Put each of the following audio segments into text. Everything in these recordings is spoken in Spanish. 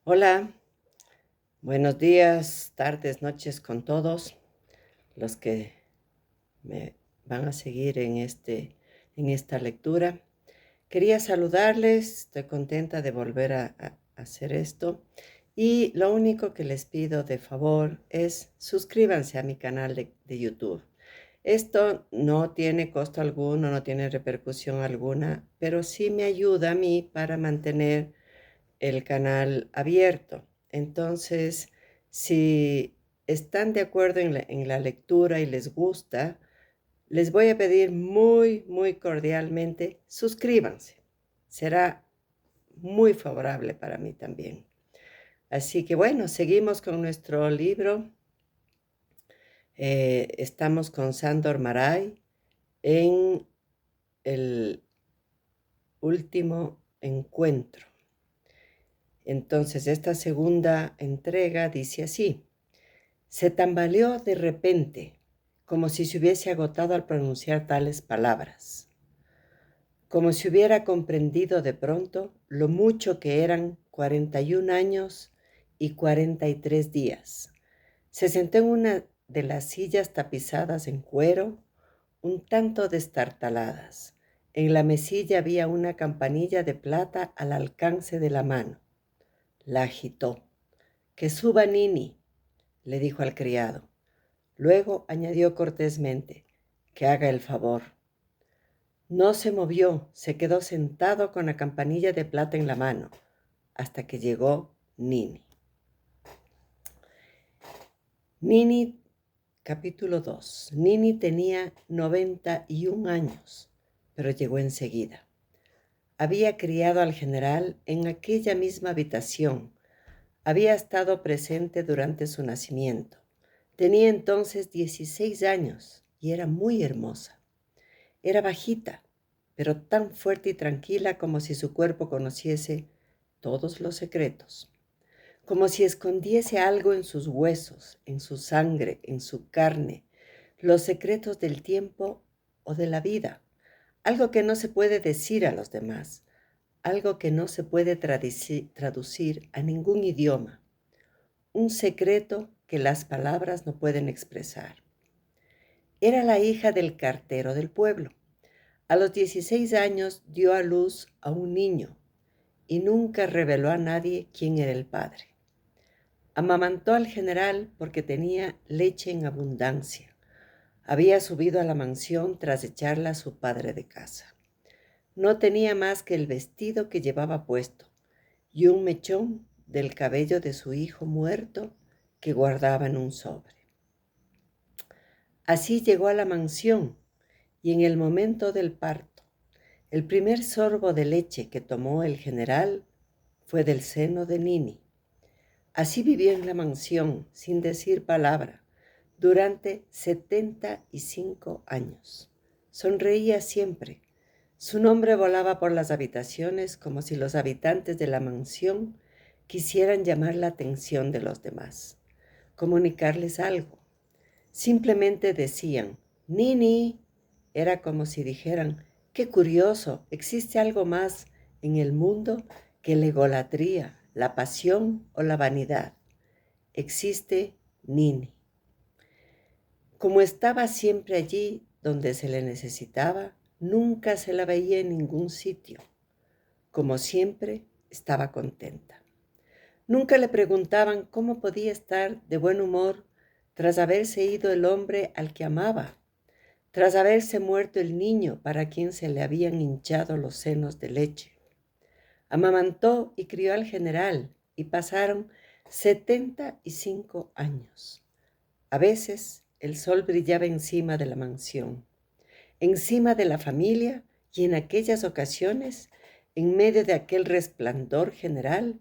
Hola, buenos días, tardes, noches con todos los que me van a seguir en esta lectura. Quería saludarles, estoy contenta de volver a hacer esto y lo único que les pido de favor es suscríbanse a mi canal de YouTube. Esto no tiene costo alguno, no tiene repercusión alguna, pero sí me ayuda a mí para mantener el canal abierto. Entonces, si están de acuerdo en la lectura y les gusta, les voy a pedir muy cordialmente, suscríbanse. Será muy favorable para mí también. Así que bueno, seguimos con nuestro libro. Estamos con Sándor Márai en el último encuentro. Entonces, esta segunda entrega dice así: se tambaleó de repente, como si se hubiese agotado al pronunciar tales palabras, como si hubiera comprendido de pronto lo mucho que eran 41 años y 43 días. Se sentó en una de las sillas tapizadas en cuero, un tanto destartaladas. En la mesilla había una campanilla de plata al alcance de la mano. La agitó. «Que suba Nini», le dijo al criado. Luego añadió cortésmente: «que haga el favor». No se movió, se quedó sentado con la campanilla de plata en la mano, hasta que llegó Nini. Nini, capítulo 2. Nini tenía 91 años, pero llegó enseguida. Había criado al general en aquella misma habitación. Había estado presente durante su nacimiento. Tenía entonces 16 años y era muy hermosa. Era bajita, pero tan fuerte y tranquila como si su cuerpo conociese todos los secretos, como si escondiese algo en sus huesos, en su sangre, en su carne, los secretos del tiempo o de la vida, algo que no se puede decir a los demás, algo que no se puede traducir a ningún idioma, un secreto que las palabras no pueden expresar. Era la hija del cartero del pueblo. A los 16 años dio a luz a un niño y nunca reveló a nadie quién era el padre. Amamantó al general porque tenía leche en abundancia. Había subido a la mansión tras echarla a su padre de casa. No tenía más que el vestido que llevaba puesto y un mechón del cabello de su hijo muerto que guardaba en un sobre. Así llegó a la mansión y en el momento del parto, el primer sorbo de leche que tomó el general fue del seno de Nini. Así vivió en la mansión, sin decir palabra, durante 75 años. Sonreía siempre. Su nombre volaba por las habitaciones como si los habitantes de la mansión quisieran llamar la atención de los demás, comunicarles algo. Simplemente decían: «Nini». Era como si dijeran: «Qué curioso, existe algo más en el mundo que la egolatría, la pasión o la vanidad. Existe Nini». Como estaba siempre allí donde se le necesitaba, nunca se la veía en ningún sitio. Como siempre, estaba contenta. Nunca le preguntaban cómo podía estar de buen humor tras haberse ido el hombre al que amaba, tras haberse muerto el niño para quien se le habían hinchado los senos de leche. Amamantó y crió al general y pasaron 75 años. A veces el sol brillaba encima de la mansión, encima de la familia, y en aquellas ocasiones, en medio de aquel resplandor general,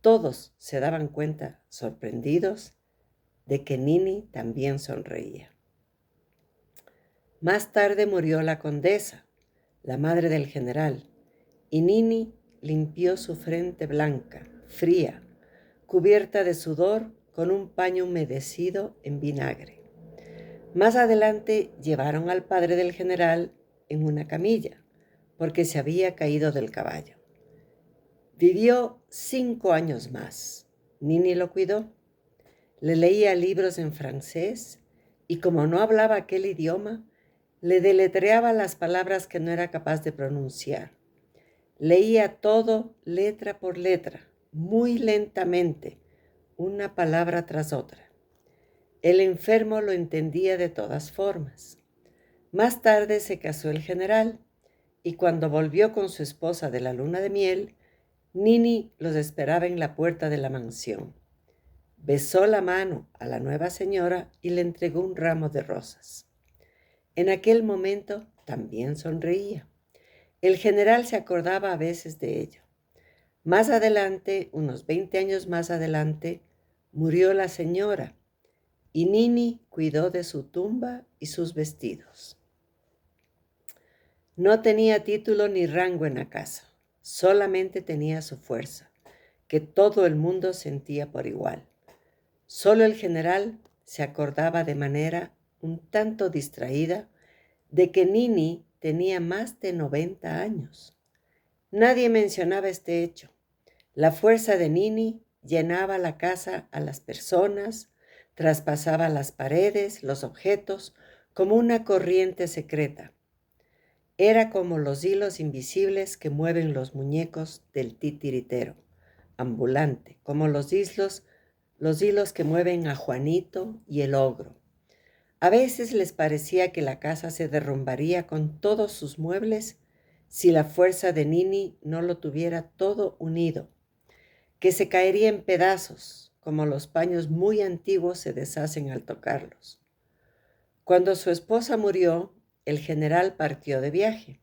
todos se daban cuenta, sorprendidos, de que Nini también sonreía. Más tarde murió la condesa, la madre del general, y Nini limpió su frente blanca, fría, cubierta de sudor, con un paño humedecido en vinagre. Más adelante llevaron al padre del general en una camilla, porque se había caído del caballo. Vivió 5 años más. Nini lo cuidó. Le leía libros en francés y como no hablaba aquel idioma, le deletreaba las palabras que no era capaz de pronunciar. Leía todo letra por letra, muy lentamente, una palabra tras otra. El enfermo lo entendía de todas formas. Más tarde se casó el general y cuando volvió con su esposa de la luna de miel, Nini los esperaba en la puerta de la mansión. Besó la mano a la nueva señora y le entregó un ramo de rosas. En aquel momento también sonreía. El general se acordaba a veces de ello. Más adelante, unos 20 años más adelante, murió la señora y Nini cuidó de su tumba y sus vestidos. No tenía título ni rango en la casa, solamente tenía su fuerza, que todo el mundo sentía por igual. Solo el general se acordaba de manera un tanto distraída de que Nini tenía más de 90 años. Nadie mencionaba este hecho. La fuerza de Nini llenaba la casa a las personas, traspasaba las paredes, los objetos, como una corriente secreta. Era como los hilos invisibles que mueven los muñecos del titiritero, ambulante, como los hilos que mueven a Juanito y el ogro. A veces les parecía que la casa se derrumbaría con todos sus muebles si la fuerza de Nini no lo tuviera todo unido, que se caería en pedazos, como los paños muy antiguos se deshacen al tocarlos. Cuando su esposa murió, el general partió de viaje.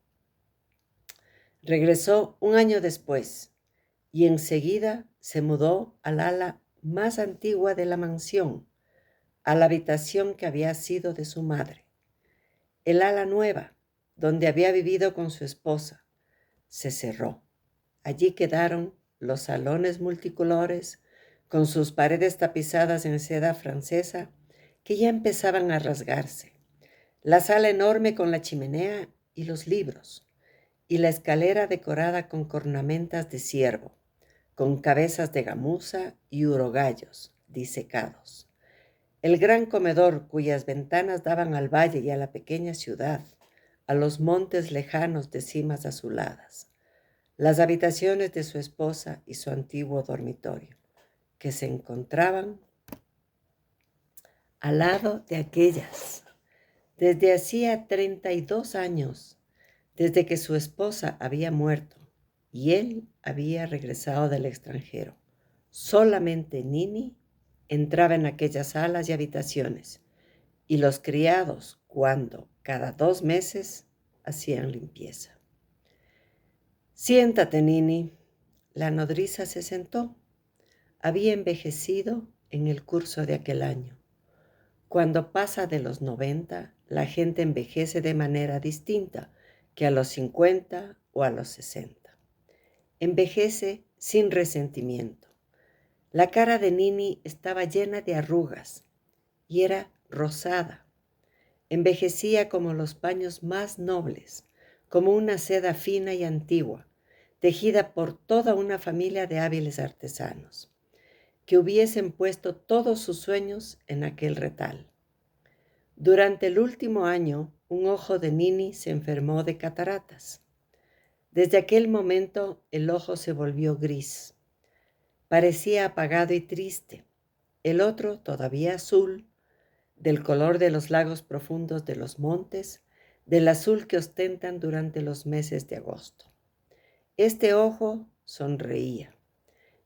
Regresó un año después y enseguida se mudó al ala más antigua de la mansión, a la habitación que había sido de su madre. El ala nueva, donde había vivido con su esposa, se cerró. Allí quedaron los salones multicolores, con sus paredes tapizadas en seda francesa, que ya empezaban a rasgarse, la sala enorme con la chimenea y los libros, y la escalera decorada con cornamentas de ciervo, con cabezas de gamuza y urogallos disecados. El gran comedor cuyas ventanas daban al valle y a la pequeña ciudad, a los montes lejanos de cimas azuladas. Las habitaciones de su esposa y su antiguo dormitorio, que se encontraban al lado de aquellas. Desde hacía 32 años, desde que su esposa había muerto y él había regresado del extranjero, solamente Nini entraba en aquellas salas y habitaciones, y los criados, cuando cada 2 meses, hacían limpieza. Siéntate, Nini. La nodriza se sentó. Había envejecido en el curso de aquel año. Cuando pasa de los 90, la gente envejece de manera distinta que a los 50 o a los 60. Envejece sin resentimiento. La cara de Nini estaba llena de arrugas y era rosada. Envejecía como los paños más nobles, como una seda fina y antigua, tejida por toda una familia de hábiles artesanos, que hubiesen puesto todos sus sueños en aquel retal. Durante el último año, un ojo de Nini se enfermó de cataratas. Desde aquel momento, el ojo se volvió gris. Parecía apagado y triste. El otro, todavía azul, del color de los lagos profundos de los montes, del azul que ostentan durante los meses de agosto. Este ojo sonreía.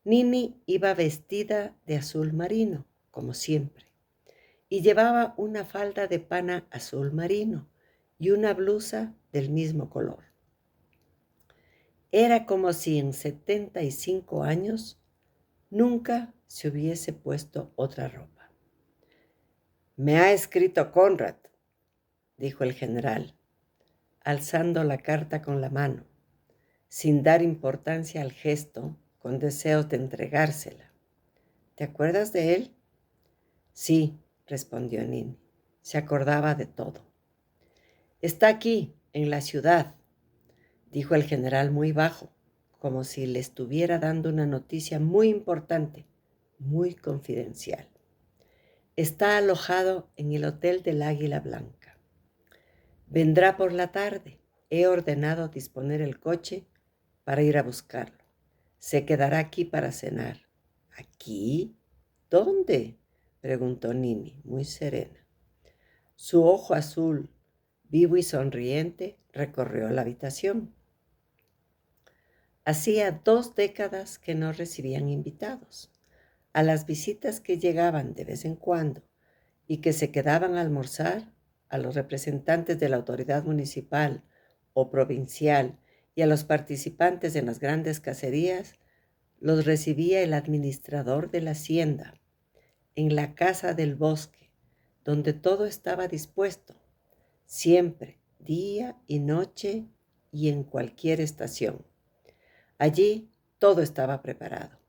Nini iba vestida de azul marino, como siempre, y llevaba una falda de pana azul marino y una blusa del mismo color. Era como si en 75 años nunca se hubiese puesto otra ropa. «Me ha escrito Conrad», dijo el general, alzando la carta con la mano, sin dar importancia al gesto, con deseos de entregársela. «¿Te acuerdas de él?» «Sí», respondió Nini. Se acordaba de todo. «Está aquí, en la ciudad», dijo el general muy bajo, como si le estuviera dando una noticia muy importante, muy confidencial. Está alojado en el Hotel del Águila Blanca. Vendrá por la tarde. He ordenado disponer el coche para ir a buscarlo. Se quedará aquí para cenar. ¿Aquí? ¿Dónde?, preguntó Nini, muy serena. Su ojo azul, vivo y sonriente, recorrió la habitación. Hacía 2 décadas que no recibían invitados. A las visitas que llegaban de vez en cuando y que se quedaban a almorzar, a los representantes de la autoridad municipal o provincial y a los participantes en las grandes cacerías, los recibía el administrador de la hacienda, en la casa del bosque, donde todo estaba dispuesto, siempre, día y noche y en cualquier estación. Allí todo estaba preparado.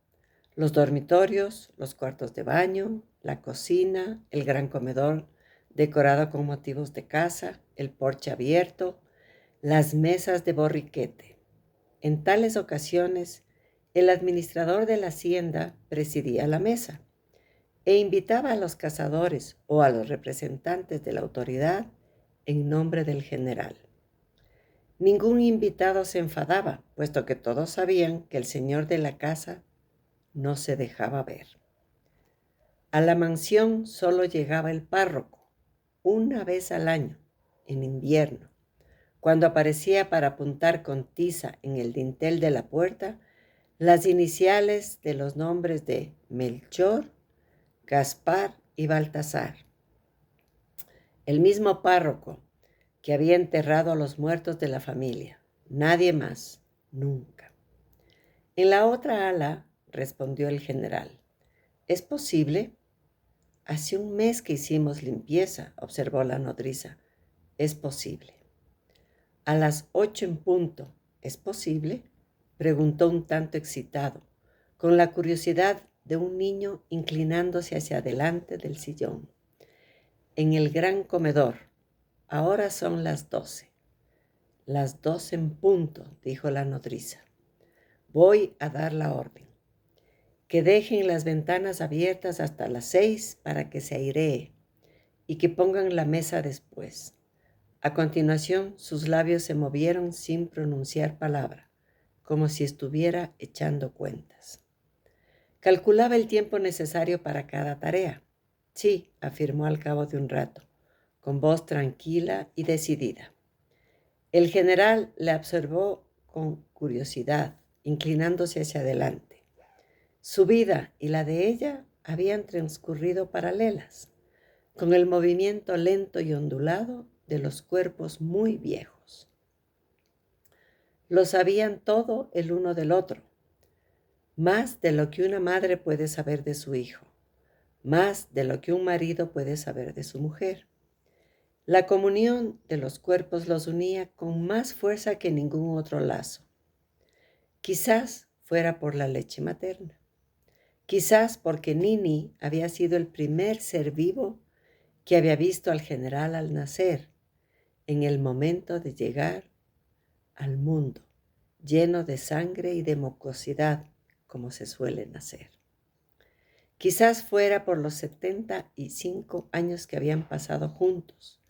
Los dormitorios, los cuartos de baño, la cocina, el gran comedor decorado con motivos de casa, el porche abierto, las mesas de borriquete. En tales ocasiones, el administrador de la hacienda presidía la mesa e invitaba a los cazadores o a los representantes de la autoridad en nombre del general. Ningún invitado se enfadaba, puesto que todos sabían que el señor de la casa no se dejaba ver. A la mansión solo llegaba el párroco, una vez al año, en invierno, cuando aparecía para apuntar con tiza en el dintel de la puerta las iniciales de los nombres de Melchor, Gaspar y Baltasar. El mismo párroco que había enterrado a los muertos de la familia. Nadie más, nunca. En la otra ala, respondió el general. ¿Es posible? Hace 1 mes que hicimos limpieza, observó la nodriza. Es posible. A las 8 en punto, ¿es posible?, preguntó un tanto excitado, con la curiosidad de un niño inclinándose hacia adelante del sillón. En el gran comedor. Ahora son las 12. Las 12 en punto, dijo la nodriza. Voy a dar la orden. Que dejen las ventanas abiertas hasta las 6 para que se airee y que pongan la mesa después. A continuación, sus labios se movieron sin pronunciar palabra, como si estuviera echando cuentas. Calculaba el tiempo necesario para cada tarea. Sí, afirmó al cabo de un rato, con voz tranquila y decidida. El general le observó con curiosidad, inclinándose hacia adelante. Su vida y la de ella habían transcurrido paralelas, con el movimiento lento y ondulado de los cuerpos muy viejos. Lo sabían todo el uno del otro, más de lo que una madre puede saber de su hijo, más de lo que un marido puede saber de su mujer. La comunión de los cuerpos los unía con más fuerza que ningún otro lazo. Quizás fuera por la leche materna. Quizás porque Nini había sido el primer ser vivo que había visto al general al nacer, en el momento de llegar al mundo, lleno de sangre y de mucosidad, como se suele nacer. Quizás fuera por los 75 años que habían pasado juntos,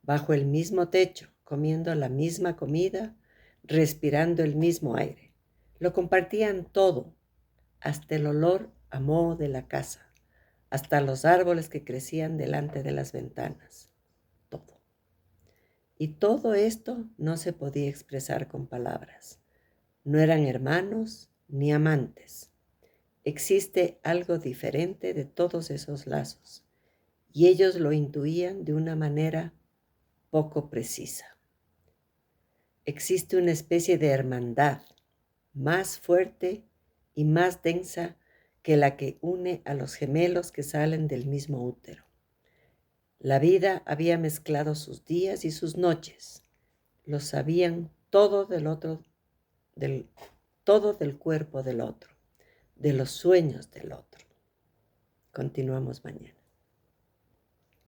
bajo el mismo techo, comiendo la misma comida, respirando el mismo aire. Lo compartían todo, hasta el olor a moho de la casa, hasta los árboles que crecían delante de las ventanas. Todo. Y todo esto no se podía expresar con palabras. No eran hermanos ni amantes. Existe algo diferente de todos esos lazos, y ellos lo intuían de una manera poco precisa. Existe una especie de hermandad más fuerte y más densa que la que une a los gemelos que salen del mismo útero. La vida había mezclado sus días y sus noches. Lo sabían todo todo del cuerpo del otro, de los sueños del otro. Continuamos mañana.